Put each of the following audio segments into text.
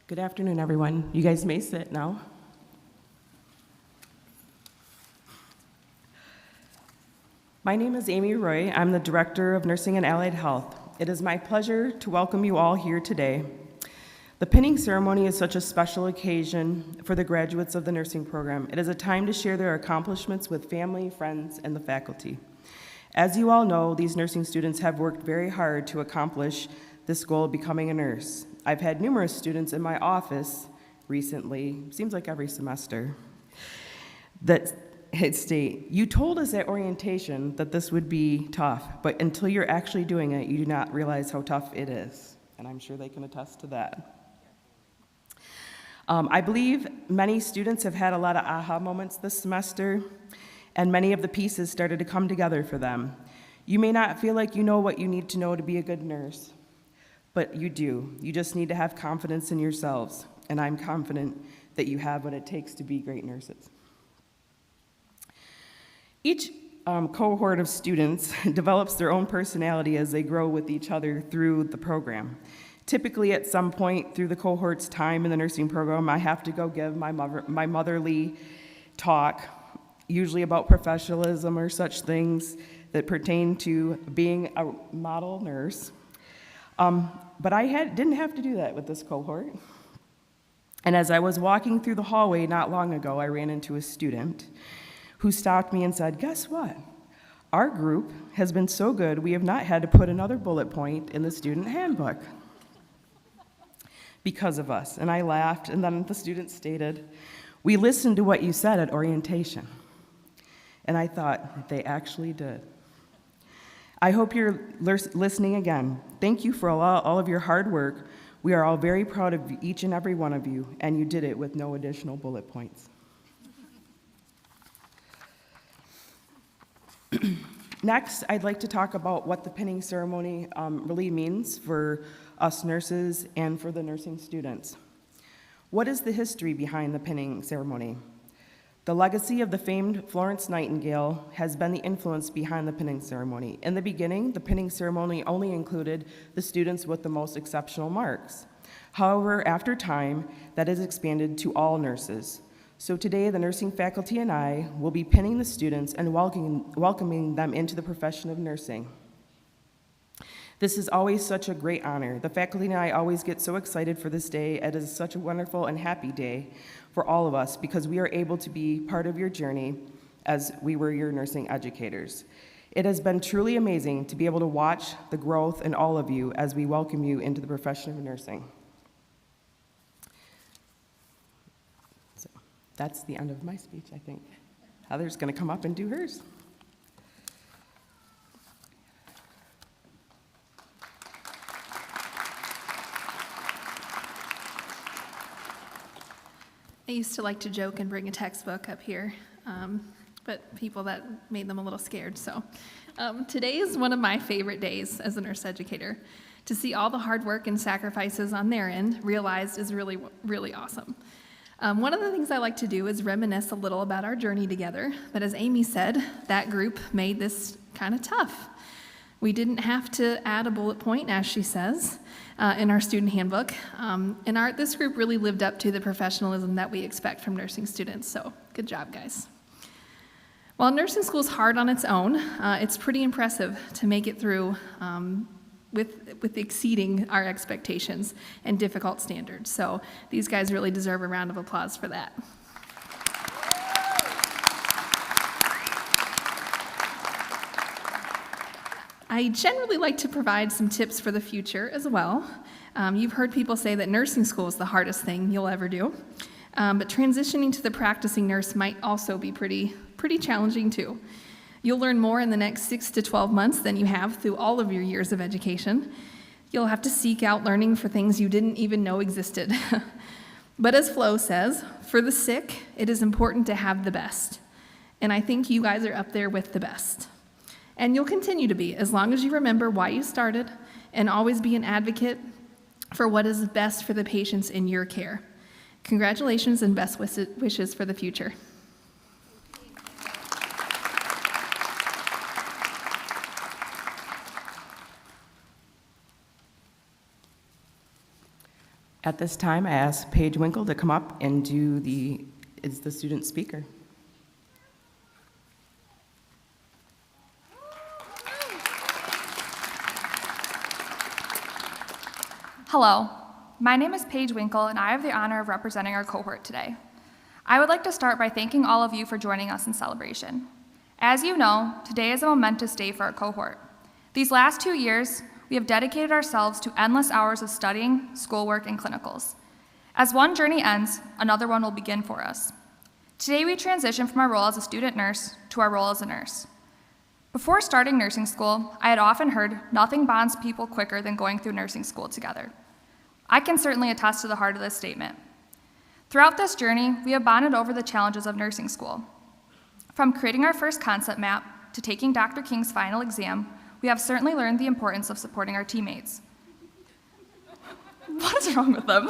Good afternoon, everyone. You guys may sit now. My name is Amy Roy. I'm the Director of Nursing and Allied Health. It is my pleasure to welcome you all here today. The pinning ceremony is such a special occasion for the graduates of the nursing program. It is a time to share their accomplishments with family, friends, and the faculty. As you all know, these nursing students have worked very hard to accomplish this goal of becoming a nurse. I've had numerous students in my office recently, seems like every semester, that state, you told us at orientation that this would be tough, but until you're actually doing it, you do not realize how tough it is. And I'm sure they can attest to that. I believe many students have had a lot of aha moments this semester, and many of the pieces started to come together for them. You may not feel like you know what you need to know to be a good nurse, but you do. You just need to have confidence in yourselves, and I'm confident that you have what it takes to be great nurses. Each cohort of students develops their own personality as they grow with each other through the program. Typically, at some point through the cohort's time in the nursing program, I have to go give my motherly talk, usually about professionalism or such things that pertain to being a model nurse. But I didn't have to do that with this cohort. And as I was walking through the hallway not long ago, I ran into a student who stopped me and said, "Guess what? Our group has been so good, we have not had to put another bullet point in the student handbook because of us." And I laughed, and then the student stated, "We listened to what you said at orientation." And I thought, they actually did. I hope you're listening again. Thank you for all of your hard work. We are all very proud of each and every one of you, and you did it with no additional bullet points. Next, I'd like to talk about what the pinning ceremony really means for us nurses and for the nursing students. What is the history behind the pinning ceremony? The legacy of the famed Florence Nightingale has been the influence behind the pinning ceremony. In the beginning, the pinning ceremony only included the students with the most exceptional marks. However, after time, that has expanded to all nurses. So today, the nursing faculty and I will be pinning the students and welcoming them into the profession of nursing. This is always such a great honor. The faculty and I always get so excited for this day. It is such a wonderful and happy day for all of us because we are able to be part of your journey as we were your nursing educators. It has been truly amazing to be able to watch the growth in all of you as we welcome you into the profession of nursing. So that's the end of my speech, I think. Heather's going to come up and do hers. I used to like to joke and bring a textbook up here, but people that made them a little scared. So today is one of my favorite days as a nurse educator. To see all the hard work and sacrifices on their end realized is really, really awesome. One of the things I like to do is reminisce a little about our journey together, but as Amy said, that group made this kind of tough. We didn't have to add a bullet point, as she says, in our student handbook, and this group really lived up to the professionalism that we expect from nursing students, so good job, guys. While nursing school is hard on its own, it's pretty impressive to make it through with exceeding our expectations and difficult standards. So these guys really deserve a round of applause for that. I generally like to provide some tips for the future as well. You've heard people say that nursing school is the hardest thing you'll ever do, but transitioning to the practicing nurse might also be pretty challenging too. You'll learn more in the next 6 to 12 months than you have through all of your years of education. You'll have to seek out learning for things you didn't even know existed. But as Flo says, for the sick, it is important to have the best. And I think you guys are up there with the best. And you'll continue to be, as long as you remember why you started and always be an advocate for what is best for the patients in your care. Congratulations and best wishes for the future. At this time, I ask Paige Winkle to come up and is the student speaker. Hello, my name is Paige Winkle, and I have the honor of representing our cohort today. I would like to start by thanking all of you for joining us in celebration. As you know, today is a momentous day for our cohort. These last 2 years, we have dedicated ourselves to endless hours of studying, schoolwork, and clinicals. As one journey ends, another one will begin for us. Today, we transition from our role as a student nurse to our role as a nurse. Before starting nursing school, I had often heard nothing bonds people quicker than going through nursing school together. I can certainly attest to the heart of this statement. Throughout this journey, we have bonded over the challenges of nursing school. From creating our first concept map to taking Dr. King's final exam, we have certainly learned the importance of supporting our teammates. What is wrong with them?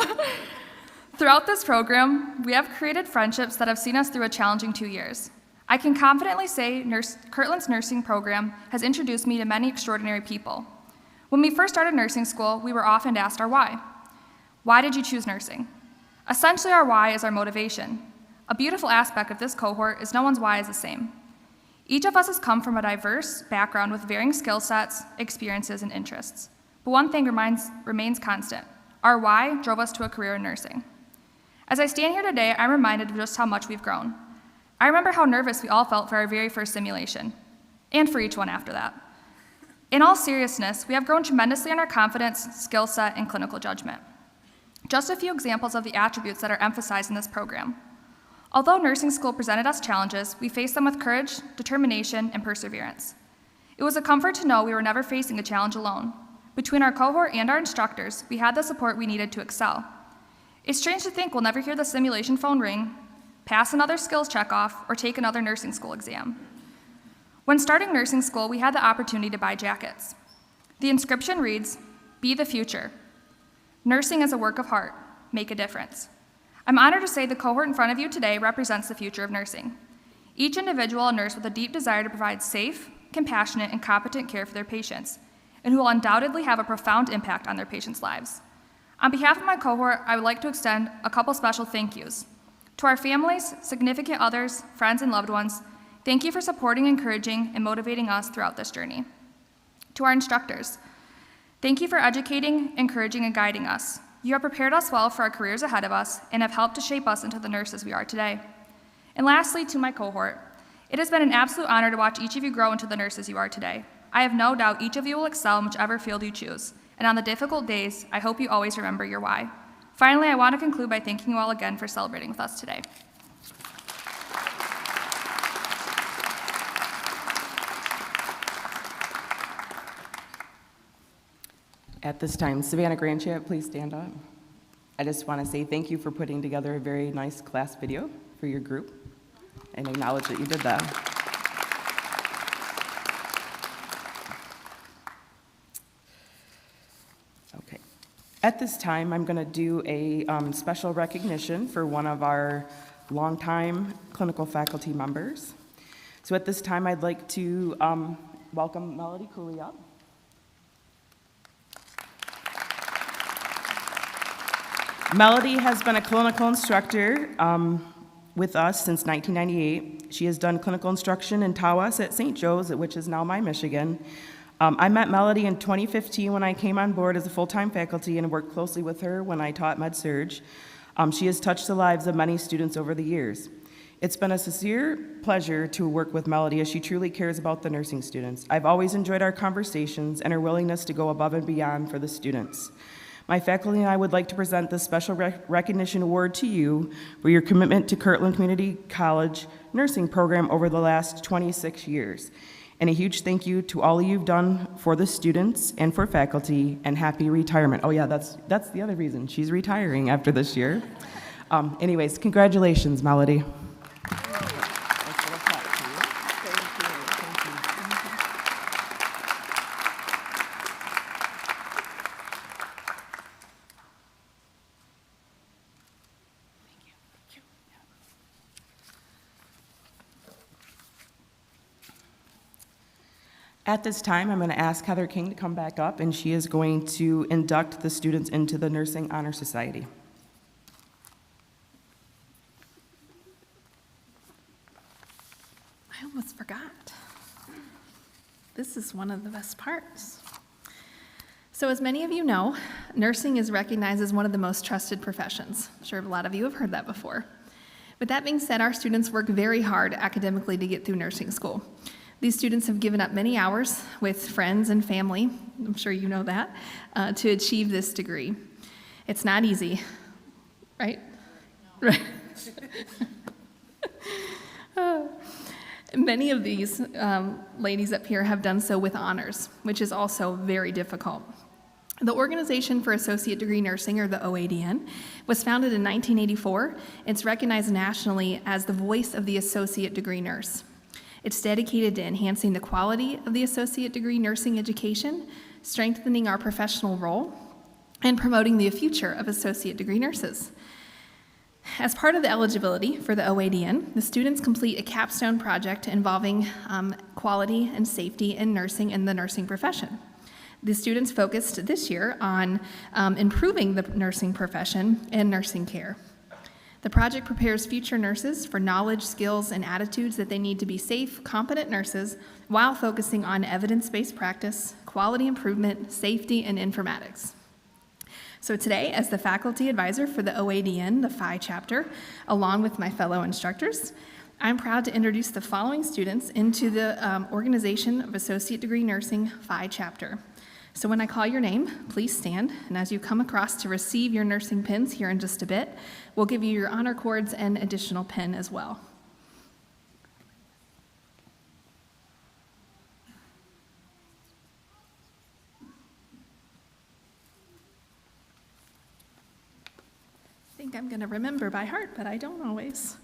Throughout this program, we have created friendships that have seen us through a challenging 2 years. I can confidently say Kirtland's nursing program has introduced me to many extraordinary people. When we first started nursing school, we were often asked our why. Why did you choose nursing? Essentially, our why is our motivation. A beautiful aspect of this cohort is no one's why is the same. Each of us has come from a diverse background with varying skill sets, experiences, and interests. But one thing remains constant. Our why drove us to a career in nursing. As I stand here today, I'm reminded of just how much we've grown. I remember how nervous we all felt for our very first simulation, and for each one after that. In all seriousness, we have grown tremendously in our confidence, skill set, and clinical judgment. Just a few examples of the attributes that are emphasized in this program. Although nursing school presented us challenges, we faced them with courage, determination, and perseverance. It was a comfort to know we were never facing a challenge alone. Between our cohort and our instructors, we had the support we needed to excel. It's strange to think we'll never hear the simulation phone ring, pass another skills checkoff, or take another nursing school exam. When starting nursing school, we had the opportunity to buy jackets. The inscription reads, "Be the future. Nursing is a work of heart. Make a difference." I'm honored to say the cohort in front of you today represents the future of nursing. Each individual a nurse with a deep desire to provide safe, compassionate, and competent care for their patients, and who will undoubtedly have a profound impact on their patients' lives. On behalf of my cohort, I would like to extend a couple special thank yous. To our families, significant others, friends, and loved ones, thank you for supporting, encouraging, and motivating us throughout this journey. To our instructors, thank you for educating, encouraging, and guiding us. You have prepared us well for our careers ahead of us and have helped to shape us into the nurses we are today. And lastly, to my cohort, it has been an absolute honor to watch each of you grow into the nurses you are today. I have no doubt each of you will excel in whichever field you choose. And on the difficult days, I hope you always remember your why. Finally, I want to conclude by thanking you all again for celebrating with us today. At this time, Savannah Granchett, please stand up. I just want to say thank you for putting together a very nice class video for your group and acknowledge that you did that. At this time, I'm going to do a special recognition for one of our longtime clinical faculty members. So at this time, I'd like to welcome Melody Cooley up. Melody has been a clinical instructor with us since 1998. She has done clinical instruction in Tawas at St. Joe's, which is now my Michigan. I met Melody in 2015 when I came on board as a full-time faculty and worked closely with her when I taught Med-Surg. She has touched the lives of many students over the years. It's been a sincere pleasure to work with Melody as she truly cares about the nursing students. I've always enjoyed our conversations and her willingness to go above and beyond for the students. My faculty and I would like to present this special recognition award to you for your commitment to Kirtland Community College nursing program over the last 26 years. And a huge thank you to all you've done for the students and for faculty, and happy retirement. Oh yeah, that's the other reason. She's retiring after this year. Anyways, congratulations, Melody. At this time, I'm going to ask Heather King to come back up, and she is going to induct the students into the Nursing Honor Society. I almost forgot. This is one of the best parts. So as many of you know, nursing is recognized as one of the most trusted professions. I'm sure a lot of you have heard that before. With that being said, our students work very hard academically to get through nursing school. These students have given up many hours with friends and family, I'm sure you know that, to achieve this degree. It's not easy, right? Right. Many of these ladies up here have done so with honors, which is also very difficult. The Organization for Associate Degree Nursing, or the OADN, was founded in 1984. It's recognized nationally as the voice of the associate degree nurse. It's dedicated to enhancing the quality of the associate degree nursing education, strengthening our professional role, and promoting the future of associate degree nurses. As part of the eligibility for the OADN, the students complete a capstone project involving quality and safety in nursing and the nursing profession. The students focused this year on improving the nursing profession and nursing care. The project prepares future nurses for knowledge, skills, and attitudes that they need to be safe, competent nurses while focusing on evidence-based practice, quality improvement, safety, and informatics. So today, as the faculty advisor for the OADN, the Phi chapter, along with my fellow instructors, I'm proud to introduce the following students into the Organization of Associate Degree Nursing Phi chapter. So when I call your name, please stand, and as you come across to receive your nursing pins here in just a bit, we'll give you your honor cords and additional pin as well. I think I'm going to remember by heart, but I don't always.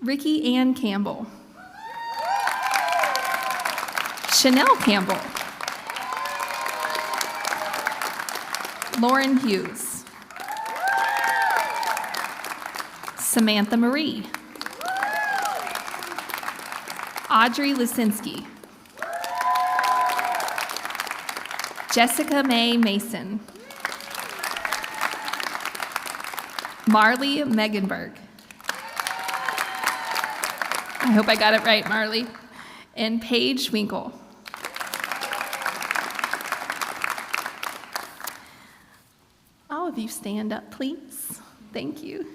Ricky Ann Campbell. Chanel Campbell. Lauren Hughes. Samantha Marie. Audrey Lisinski. Jessica Mae Mason. Marley Megenberg. I hope I got it right, Marley. And Paige Winkle. All of you stand up, please. Thank you.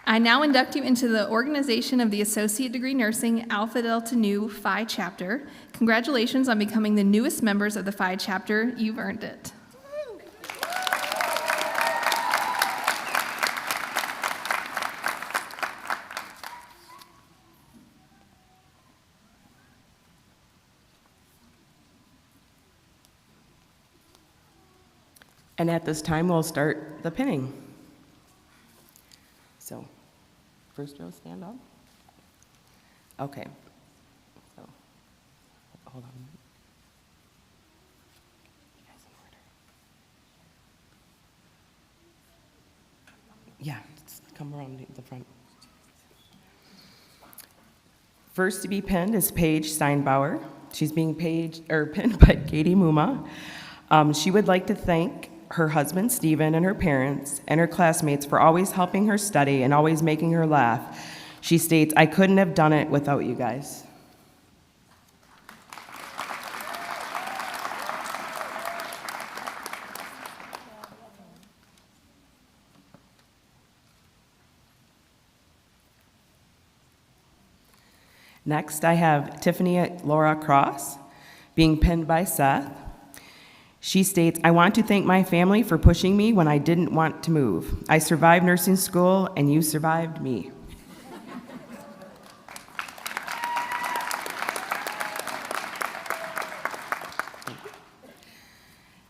I now induct you into the Organization of the Associate Degree Nursing Alpha Delta Nu Phi chapter. Congratulations on becoming the newest members of the Phi chapter. You've earned it. And at this time, we'll start the pinning. So, first row, stand up. Okay. So, hold on. You guys in order. Yeah, come around the front. First to be pinned is Paige Steinbauer. She's being pinned by Katie Muma. She would like to thank her husband, Stephen, and her parents and her classmates for always helping her study and always making her laugh. She states, "I couldn't have done it without you guys." Next, I have Tiffany Laura Cross, being pinned by Seth. She states, "I want to thank my family for pushing me when I didn't want to move. I survived nursing school, and you survived me."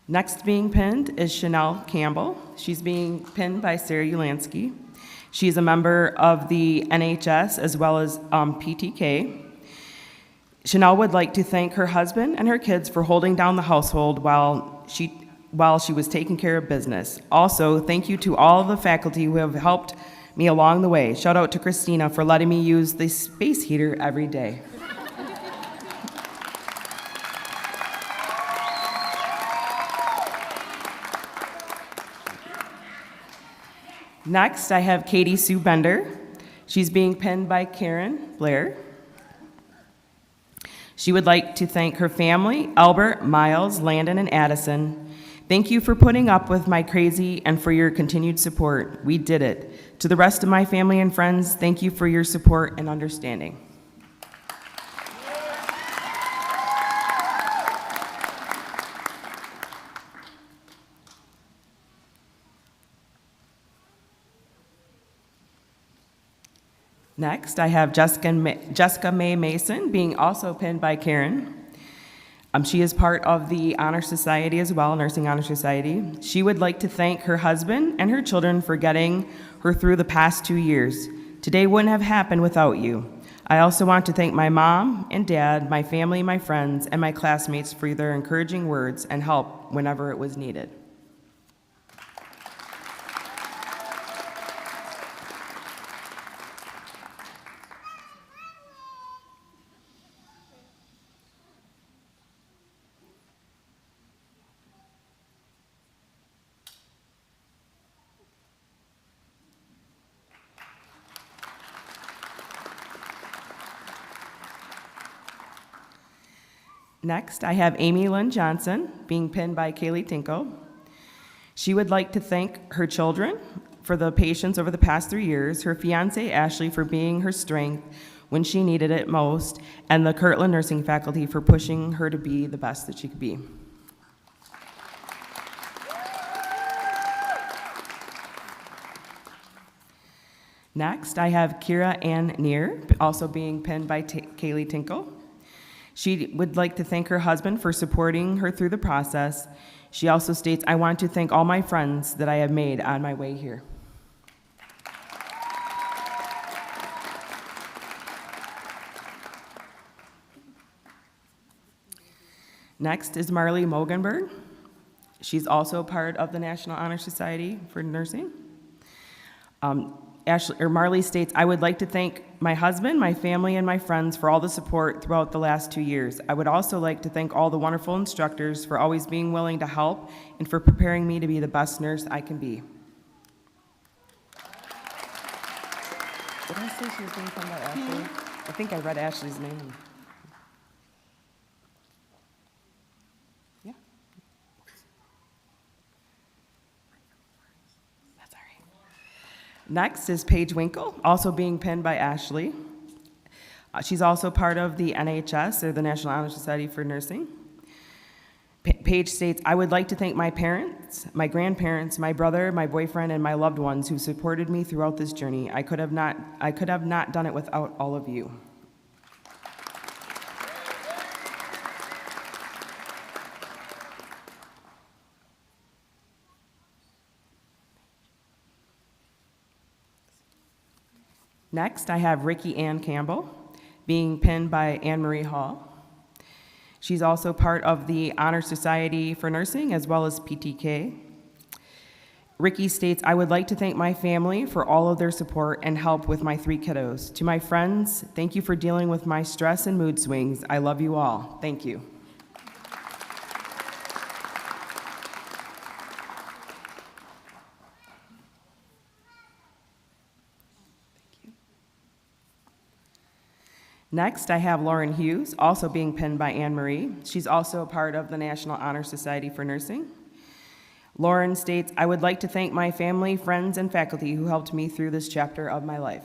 Next being pinned is Chanel Campbell. She's being pinned by Sarah Ulansky. She's a member of the NHS as well as PTK. Chanel would like to thank her husband and her kids for holding down the household while she was taking care of business. Also, thank you to all of the faculty who have helped me along the way. Shout out to Christina for letting me use the space heater every day. Next, I have Katie Sue Bender. She's being pinned by Karen Blair. She would like to thank her family, Albert, Miles, Landon, and Addison. Thank you for putting up with my crazy and for your continued support. We did it. To the rest of my family and friends, thank you for your support and understanding. Next, I have Jessica May Mason, being also pinned by Karen. She is part of the Honor Society as well, Nursing Honor Society. She would like to thank her husband and her children for getting her through the past 2 years. Today wouldn't have happened without you. I also want to thank my mom and dad, my family, my friends, and my classmates for their encouraging words and help whenever it was needed. Next, I have Amy Lynn Johnson, being pinned by Kaylee Tinko. She would like to thank her children for the patience over the past 3 years, her fiance Ashley for being her strength when she needed it most, and the Kirtland nursing faculty for pushing her to be the best that she could be. Next, I have Kira Ann Neer, also being pinned by Kaylee Tinkle. She would like to thank her husband for supporting her through the process. She also states, "I want to thank all my friends that I have made on my way here." Next is Marley Mogenberg. She's also part of the National Honor Society for Nursing. Marley states, "I would like to thank my husband, my family, and my friends for all the support throughout the last 2 years. I would also like to thank all the wonderful instructors for always being willing to help and for preparing me to be the best nurse I can be." Did I say she was being pinned by Ashley? I think I read Ashley's name. Yeah. That's all right. Next is Paige Winkle, also being pinned by Ashley. She's also part of the NHS, or the National Honor Society for Nursing. Paige states, "I would like to thank my parents, my grandparents, my brother, my boyfriend, and my loved ones who supported me throughout this journey. I could have not done it without all of you." Next, I have Ricky Ann Campbell, being pinned by Anne Marie Hall. She's also part of the Honor Society for Nursing as well as PTK. Ricky states, I would like to thank my family for all of their support and help with my 3 kiddos. To my friends, thank you for dealing with my stress and mood swings. I love you all. Thank you. Next, I have Lauren Hughes, also being pinned by Anne Marie. She's also a part of the National Honor Society for Nursing. Lauren states, I would like to thank my family, friends, and faculty who helped me through this chapter of my life.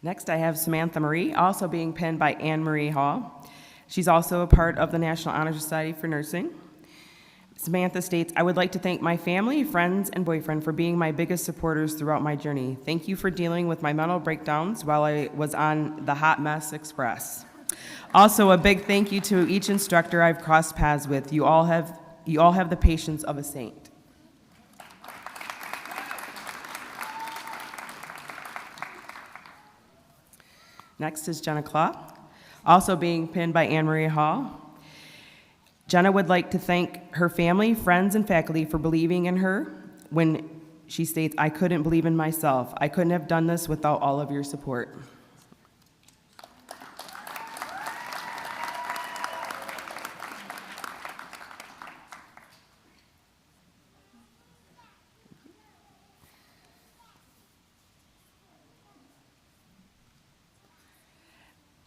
Next, I have Samantha Marie, also being pinned by Anne Marie Hall. She's also a part of the National Honor Society for Nursing. Samantha states, I would like to thank my family, friends, and boyfriend for being my biggest supporters throughout my journey. Thank you for dealing with my mental breakdowns while I was on the Hot Mess Express. Also, a big thank you to each instructor I've crossed paths with. You all have the patience of a saint. Next is Jenna Claw, also being pinned by Anne Marie Hall. Jenna would like to thank her family, friends, and faculty for believing in her when she states, I couldn't believe in myself. I couldn't have done this without all of your support.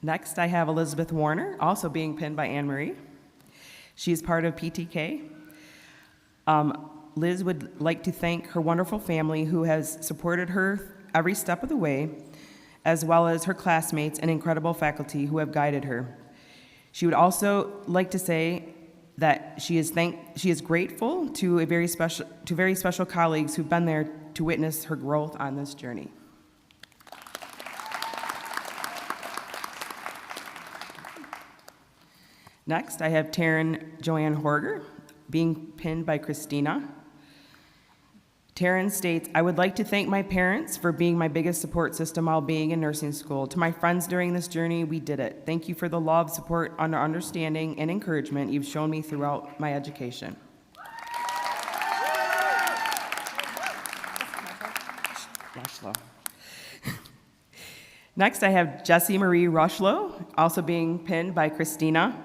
Next, I have Elizabeth Warner, also being pinned by Anne Marie. She is part of PTK. Liz would like to thank her wonderful family who has supported her every step of the way, as well as her classmates and incredible faculty who have guided her. She would also like to say that she is grateful to very special colleagues who've been there to witness her growth on this journey. Next, I have Taryn Joanne Horger, being pinned by Christina. Taryn states, I would like to thank my parents for being my biggest support system while being in nursing school. To my friends during this journey, we did it. Thank you for the love, support, understanding, and encouragement you've shown me throughout my education. Next, I have Jessie Marie Rushlow, also being pinned by Christina.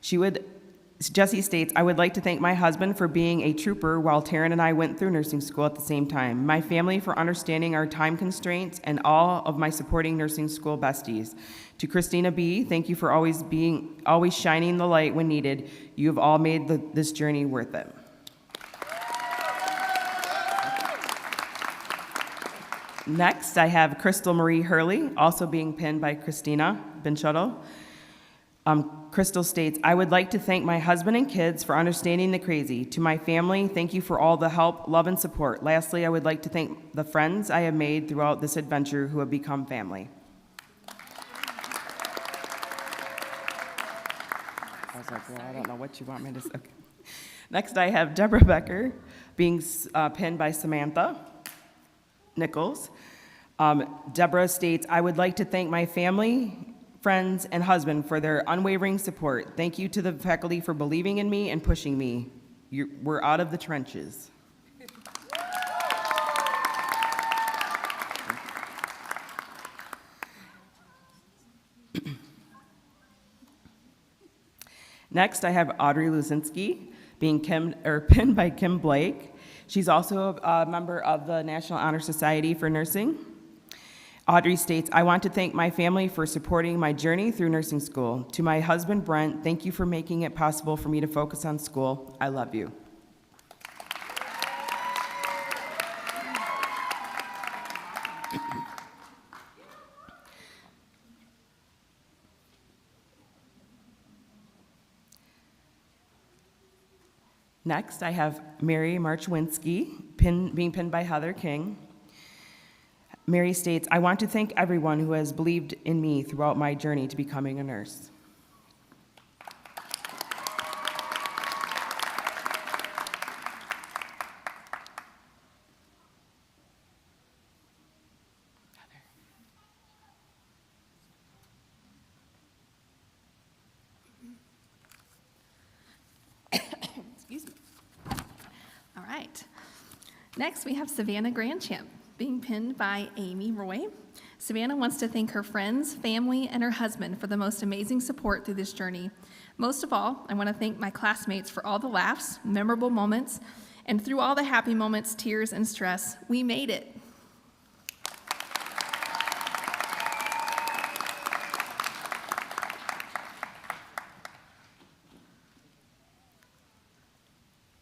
Jessie states, I would like to thank my husband for being a trooper while Taryn and I went through nursing school at the same time, my family for understanding our time constraints, and all of my supporting nursing school besties. To Christina B., thank you for always shining the light when needed. You have all made this journey worth it. Next, I have Crystal Marie Hurley, also being pinned by Christina Benchuttle. Crystal states, I would like to thank my husband and kids for understanding the crazy. To my family, thank you for all the help, love, and support. Lastly, I would like to thank the friends I have made throughout this adventure who have become family. I was like, well, I don't know what you want me to say. Okay. Next, I have Deborah Becker, being pinned by Samantha Nichols. Deborah states, I would like to thank my family, friends, and husband for their unwavering support. Thank you to the faculty for believing in me and pushing me. We're out of the trenches. Next, I have Audrey Luzinski, being pinned by Kim Blake. She's also a member of the National Honor Society for Nursing. Audrey states, I want to thank my family for supporting my journey through nursing school. To my husband, Brent, thank you for making it possible for me to focus on school. I love you. Next, I have Mary Marchwinski, being pinned by Heather King. Mary states, "I want to thank everyone who has believed in me throughout my journey to becoming a nurse." Excuse me. All right. Next, we have Savannah Grandchamp, being pinned by Amy Roy. Savannah wants to thank her friends, family, and her husband for the most amazing support through this journey. Most of all, I want to thank my classmates for all the laughs, memorable moments, and through all the happy moments, tears, and stress, we made it.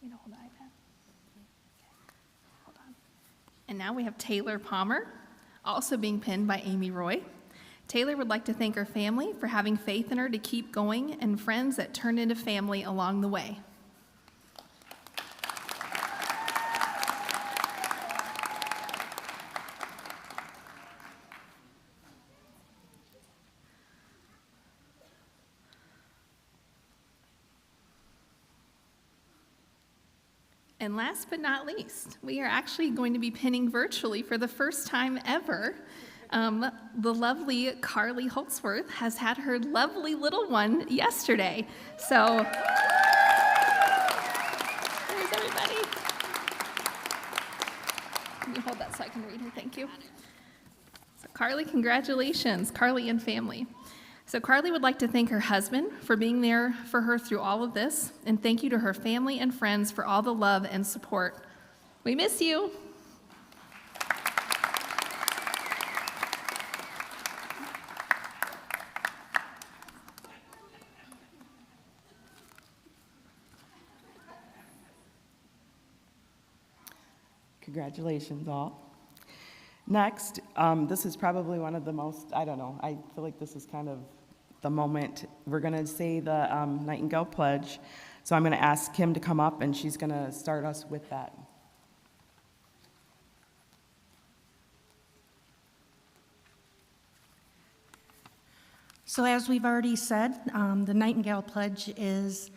Hold the iPad. Hold on. And now we have Taylor Palmer, also being pinned by Amy Roy. Taylor would like to thank her family for having faith in her to keep going and friends that turned into family along the way. And last but not least, we are actually going to be pinning virtually for the first time ever. The lovely Carly Holtzworth has had her lovely little one yesterday. So, there's everybody. Can you hold that so I can read her? Thank you. So Carly, congratulations, Carly and family. So Carly would like to thank her husband for being there for her through all of this, and thank you to her family and friends for all the love and support. We miss you. Congratulations, all. Next, this is probably one of the most, I don't know, I feel like this is kind of the moment. We're going to say the Nightingale Pledge. So I'm going to ask Kim to come up, and she's going to start us with that. So as we've already said, the Nightingale Pledge is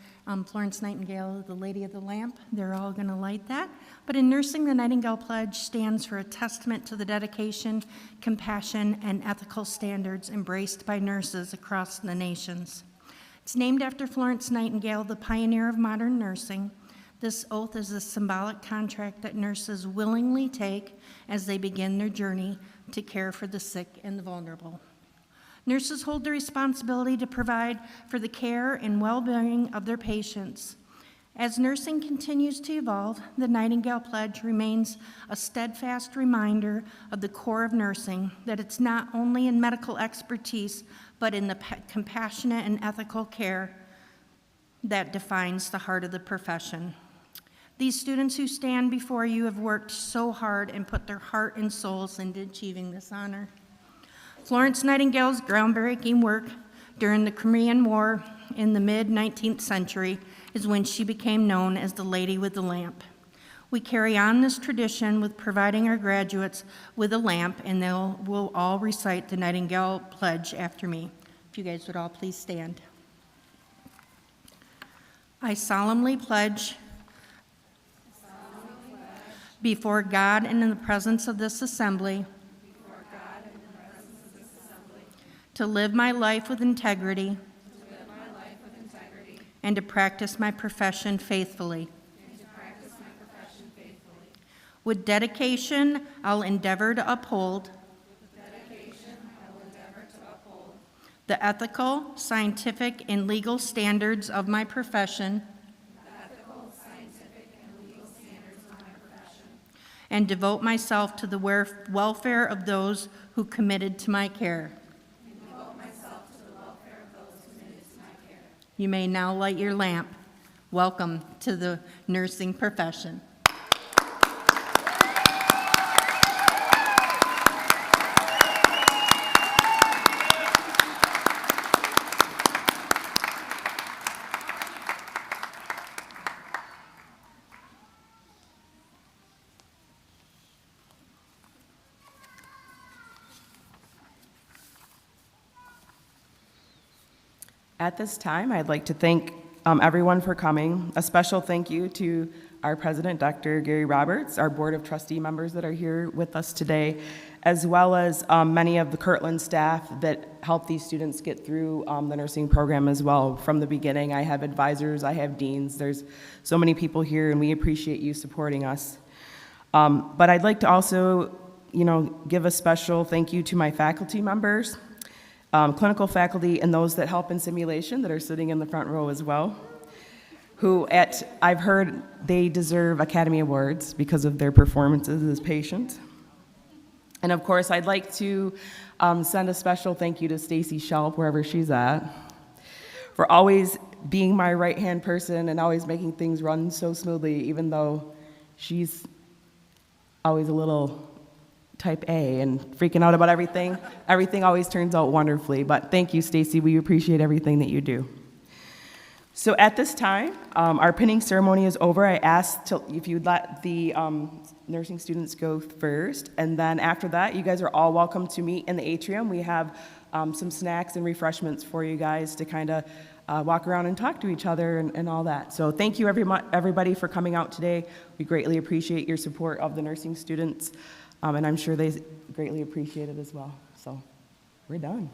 Florence Nightingale, the Lady of the Lamp. They're all going to light that. But in nursing, the Nightingale Pledge stands for a testament to the dedication, compassion, and ethical standards embraced by nurses across the nations. It's named after Florence Nightingale, the pioneer of modern nursing. This oath is a symbolic contract that nurses willingly take as they begin their journey to care for the sick and the vulnerable. Nurses hold the responsibility to provide for the care and well-being of their patients. As nursing continues to evolve, the Nightingale Pledge remains a steadfast reminder of the core of nursing, that it's not only in medical expertise, but in the compassionate and ethical care that defines the heart of the profession. These students who stand before you have worked so hard and put their heart and souls into achieving this honor. Florence Nightingale's groundbreaking work during the Korean War in the mid-19th century is when she became known as the Lady with the Lamp. We carry on this tradition with providing our graduates with a lamp, and we'll all recite the Nightingale Pledge after me. If you guys would all please stand. I solemnly pledge before God and in the presence of this assembly to live my life with integrity and to practice my profession faithfully. With dedication, I'll endeavor to uphold the ethical, scientific, and legal standards of my profession and devote myself to the welfare of those who committed to my care. You may now light your lamp. Welcome to the nursing profession. At this time, I'd like to thank everyone for coming. A special thank you to our president, Dr. Gary Roberts, our board of trustee members that are here with us today, as well as many of the Kirtland staff that help these students get through the nursing program as well. From the beginning, I have advisors, I have deans, there's so many people here, and we appreciate you supporting us. But I'd like to also, give a special thank you to my faculty members, clinical faculty, and those that help in simulation that are sitting in the front row as well, who I've heard they deserve Academy Awards because of their performances as patients. And of course, I'd like to send a special thank you to Stacy Shelp, wherever she's at, for always being my right-hand person and always making things run so smoothly, even though she's always a little type A and freaking out about everything. Everything always turns out wonderfully, but thank you, Stacy. We appreciate everything that you do. So at this time, our pinning ceremony is over. I asked if you'd let the nursing students go first, and then after that, you guys are all welcome to meet in the atrium. We have some snacks and refreshments for you guys to kind of walk around and talk to each other and all that. So thank you everybody for coming out today. We greatly appreciate your support of the nursing students, and I'm sure they greatly appreciate it as well. So we're done.